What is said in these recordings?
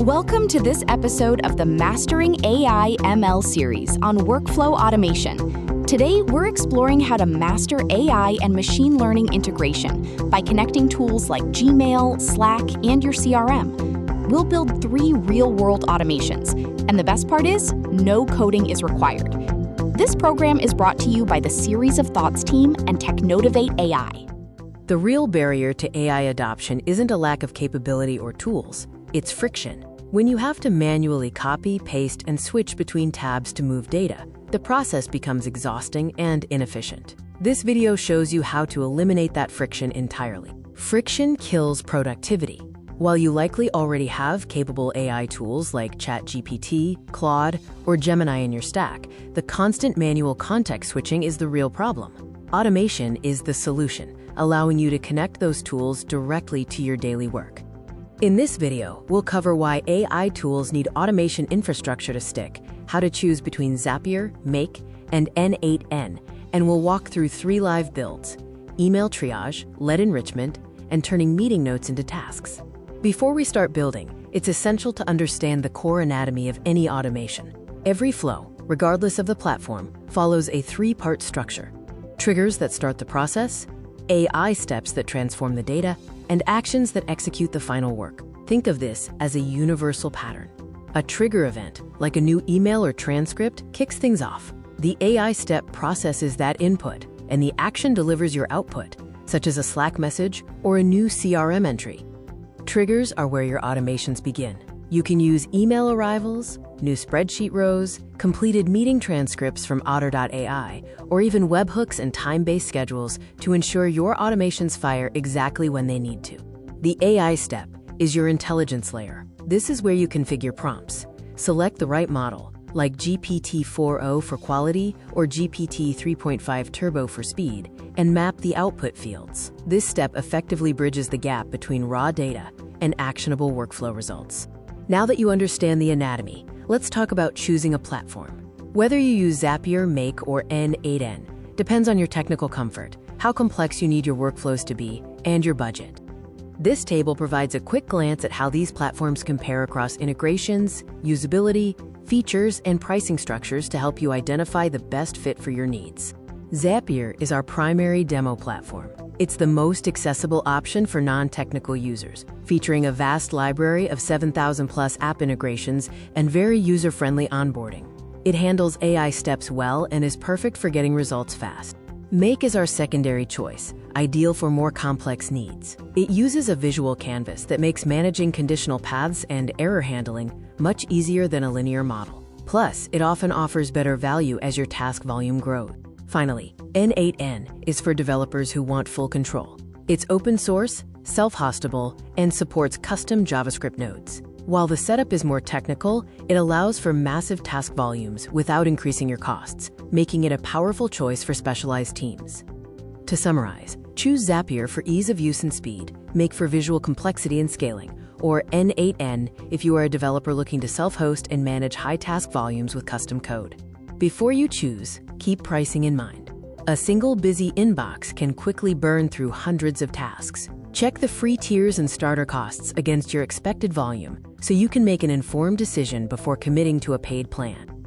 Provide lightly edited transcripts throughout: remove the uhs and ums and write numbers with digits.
Welcome to this episode of the Mastering AI ML series on workflow automation. Today, we're exploring how to master AI and machine learning integration by connecting tools like Gmail, Slack, and your CRM. We'll build 3 real-world automations, and the best part is, no coding is required. This program is brought to you by the Series of Thoughts team and Technotivate AI. The real barrier to AI adoption isn't a lack of capability or tools, it's friction. When you have to manually copy, paste, and switch between tabs to move data, the process becomes exhausting and inefficient. This video shows you how to eliminate that friction entirely. Friction kills productivity. While you likely already have capable AI tools like ChatGPT, Claude, or Gemini in your stack, the constant manual context switching is the real problem. Automation is the solution, allowing you to connect those tools directly to your daily work. In this video, we'll cover why AI tools need automation infrastructure to stick, how to choose between Zapier, Make, and N8N, and we'll walk through 3 live builds: email triage, lead enrichment, and turning meeting notes into tasks. Before we start building, it's essential to understand the core anatomy of any automation. Every flow, regardless of the platform, follows a 3-part structure: triggers that start the process, AI steps that transform the data, and actions that execute the final work. Think of this as a universal pattern. A trigger event, like a new email or transcript, kicks things off. The AI step processes that input, and the action delivers your output, such as a Slack message or a new CRM entry. Triggers are where your automations begin. You can use email arrivals, new spreadsheet rows, completed meeting transcripts from Otter.ai, or even webhooks and time-based schedules to ensure your automations fire exactly when they need to. The AI step is your intelligence layer. This is where you configure prompts. Select the right model, like GPT-4o for quality or GPT 3.5 Turbo for speed, and map the output fields. This step effectively bridges the gap between raw data and actionable workflow results. Now that you understand the anatomy, let's talk about choosing a platform. Whether you use Zapier, Make, or N8N depends on your technical comfort, how complex you need your workflows to be, and your budget. This table provides a quick glance at how these platforms compare across integrations, usability, features, and pricing structures to help you identify the best fit for your needs. Zapier is our primary demo platform. It's the most accessible option for non-technical users, featuring a vast library of 7,000+ app integrations and very user-friendly onboarding. It handles AI steps well and is perfect for getting results fast. Make is our secondary choice, ideal for more complex needs. It uses a visual canvas that makes managing conditional paths and error handling much easier than a linear model. Plus, it often offers better value as your task volume grows. Finally, N8N is for developers who want full control. It's open source, self-hostable, and supports custom JavaScript nodes. While the setup is more technical, it allows for massive task volumes without increasing your costs, making it a powerful choice for specialized teams. To summarize, choose Zapier for ease of use and speed, Make for visual complexity and scaling, or N8N if you are a developer looking to self-host and manage high task volumes with custom code. Before you choose, keep pricing in mind. A single busy inbox can quickly burn through hundreds of tasks. Check the free tiers and starter costs against your expected volume so you can make an informed decision before committing to a paid plan.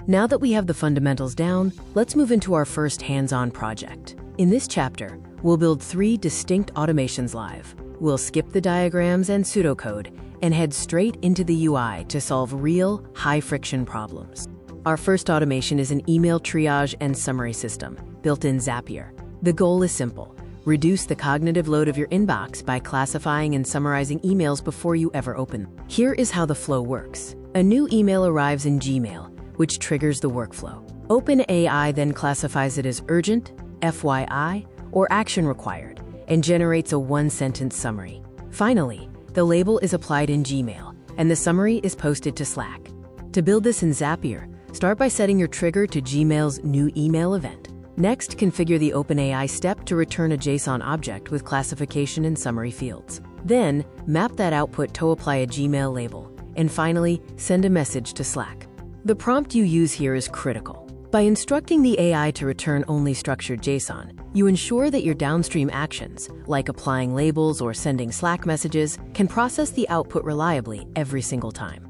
Now that we have the fundamentals down, let's move into our first hands-on project. In this chapter, we'll build 3 distinct automations live. We'll skip the diagrams and pseudocode and head straight into the UI to solve real, high-friction problems. Our first automation is an email triage and summary system built in Zapier. The goal is simple: reduce the cognitive load of your inbox by classifying and summarizing emails before you ever open them. Here is how the flow works. A new email arrives in Gmail, which triggers the workflow. OpenAI then classifies it as urgent, FYI, or action required, and generates a 1-sentence summary. Finally, the label is applied in Gmail, and the summary is posted to Slack. To build this in Zapier, start by setting your trigger to Gmail's new email event. Next, configure the OpenAI step to return a JSON object with classification and summary fields. Then, map that output to apply a Gmail label. And finally, send a message to Slack. The prompt you use here is critical. By instructing the AI to return only structured JSON, You ensure that your downstream actions, like applying labels or sending Slack messages, can process the output reliably every single time.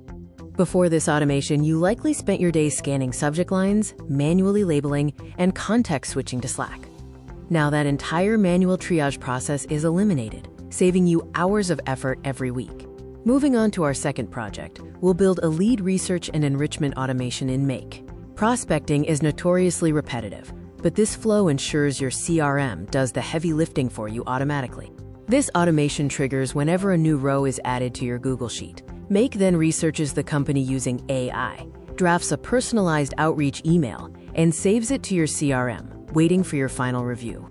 Before this automation, you likely spent your day scanning subject lines, manually labeling, and context switching to Slack. Now that entire manual triage process is eliminated, saving you hours of effort every week. Moving on to our second project, we'll build a lead research and enrichment automation in Make. Prospecting is notoriously repetitive, but this flow ensures your CRM does the heavy lifting for you automatically. This automation triggers whenever a new row is added to your Google Sheet. Make then researches the company using AI, drafts a personalized outreach email, and saves it to your CRM, waiting for your final review.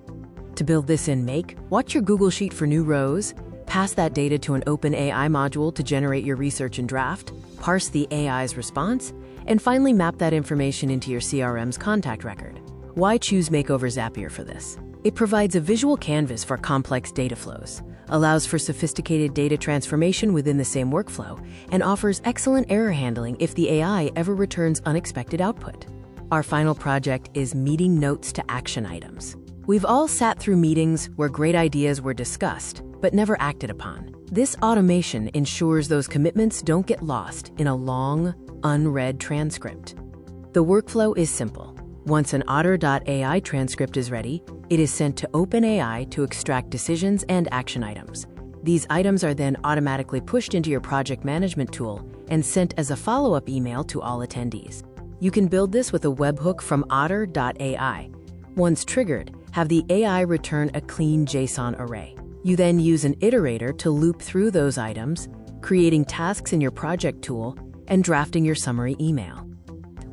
To build this in Make, watch your Google Sheet for new rows, pass that data to an open AI module to generate your research and draft, parse the AI's response, and finally map that information into your CRM's contact record. Why choose Make over Zapier for this? It provides a visual canvas for complex data flows, allows for sophisticated data transformation within the same workflow, and offers excellent error handling if the AI ever returns unexpected output. Our final project is meeting notes to action items. We've all sat through meetings where great ideas were discussed, but never acted upon. This automation ensures those commitments don't get lost in a long, unread transcript. The workflow is simple. Once an otter.ai transcript is ready, it is sent to OpenAI to extract decisions and action items. These items are then automatically pushed into your project management tool and sent as a follow-up email to all attendees. You can build this with a webhook from otter.ai. Once triggered, have the AI return a clean JSON array. You then use an iterator to loop through those items, creating tasks in your project tool and drafting your summary email.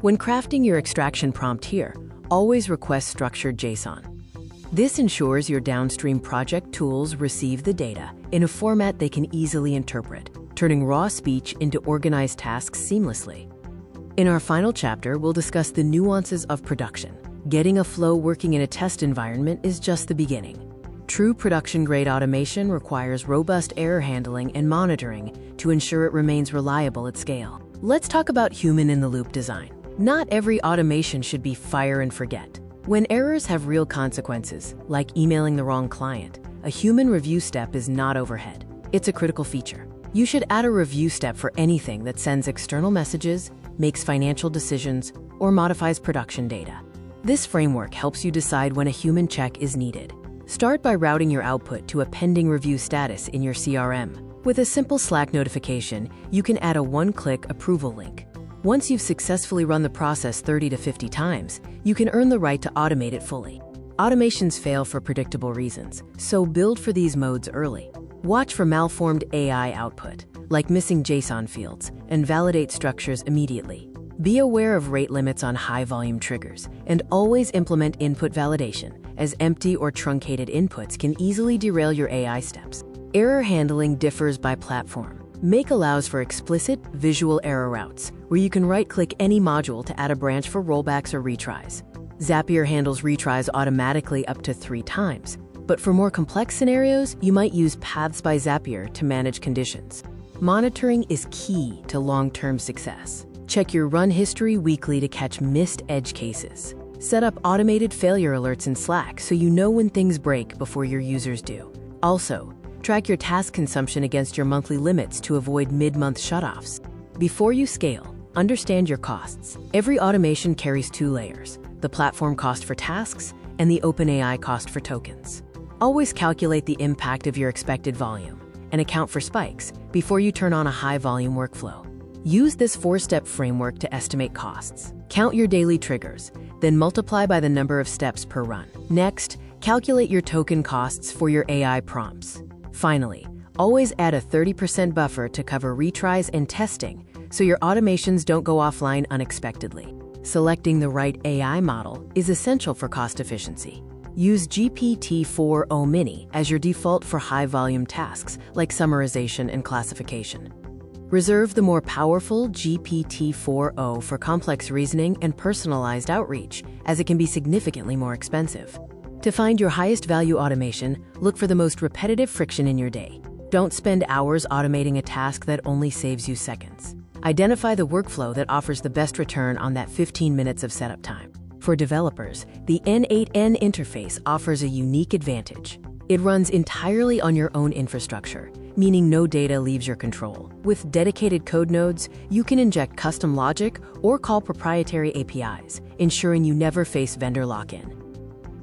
When crafting your extraction prompt here, always request structured JSON. This ensures your downstream project tools receive the data in a format they can easily interpret, turning raw speech into organized tasks seamlessly. In our final chapter, we'll discuss the nuances of production. Getting a flow working in a test environment is just the beginning. True production-grade automation requires robust error handling and monitoring to ensure it remains reliable at scale. Let's talk about human-in-the-loop design. Not every automation should be fire and forget. When errors have real consequences, like emailing the wrong client, a human review step is not overhead. It's a critical feature. You should add a review step for anything that sends external messages, makes financial decisions, or modifies production data. This framework helps you decide when a human check is needed. Start by routing your output to a pending review status in your CRM. With a simple Slack notification, you can add a one-click approval link. Once you've successfully run the process 30 to 50 times, you can earn the right to automate it fully. Automations fail for predictable reasons, so build for these modes early. Watch for malformed AI output, like missing JSON fields, and validate structures immediately. Be aware of rate limits on high-volume triggers, and always implement input validation, as empty or truncated inputs can easily derail your AI steps. Error handling differs by platform. Make allows for explicit, visual error routes, where you can right-click any module to add a branch for rollbacks or retries. Zapier handles retries automatically up to 3 times, but for more complex scenarios, you might use Paths by Zapier to manage conditions. Monitoring is key to long-term success. Check your run history weekly to catch missed edge cases. Set up automated failure alerts in Slack so you know when things break before your users do. Also, track your task consumption against your monthly limits to avoid mid-month shutoffs. Before you scale, understand your costs. Every automation carries 2 layers, the platform cost for tasks and the OpenAI cost for tokens. Always calculate the impact of your expected volume and account for spikes before you turn on a high-volume workflow. Use this 4-step framework to estimate costs. Count your daily triggers, then multiply by the number of steps per run. Next, calculate your token costs for your AI prompts. Finally, always add a 30% buffer to cover retries and testing so your automations don't go offline unexpectedly. Selecting the right AI model is essential for cost efficiency. Use GPT-4o Mini as your default for high-volume tasks like summarization and classification. Reserve the more powerful GPT-4o for complex reasoning and personalized outreach, as it can be significantly more expensive. To find your highest value automation, look for the most repetitive friction in your day. Don't spend hours automating a task that only saves you seconds. Identify the workflow that offers the best return on that 15 minutes of setup time. For developers, the N8N interface offers a unique advantage. It runs entirely on your own infrastructure, meaning no data leaves your control. With dedicated code nodes, you can inject custom logic or call proprietary APIs, ensuring you never face vendor lock-in.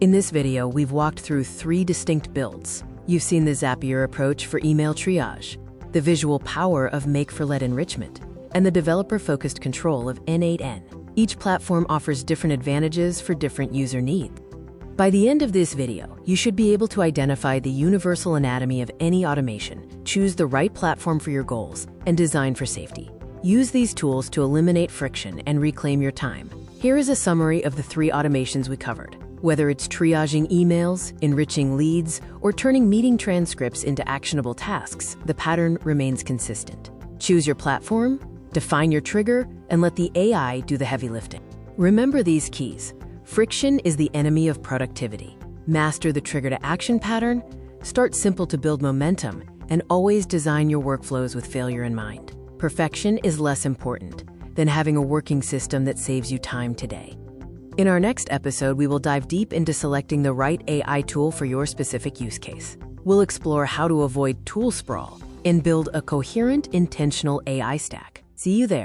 In this video, we've walked through 3 distinct builds. You've seen the Zapier approach for email triage, the visual power of make-for-let enrichment, and the developer-focused control of N8N. Each platform offers different advantages for different user needs. By the end of this video, you should be able to identify the universal anatomy of any automation, choose the right platform for your goals, and design for safety. Use these tools to eliminate friction and reclaim your time. Here is a summary of the 3 automations we covered. Whether it's triaging emails, enriching leads, or turning meeting transcripts into actionable tasks, the pattern remains consistent. Choose your platform, define your trigger, and let the AI do the heavy lifting. Remember these keys. Friction is the enemy of productivity. Master the trigger-to-action pattern, start simple to build momentum, and always design your workflows with failure in mind. Perfection is less important than having a working system that saves you time today. In our next episode, we will dive deep into selecting the right AI tool for your specific use case. We'll explore how to avoid tool sprawl and build a coherent, intentional AI stack. See you there.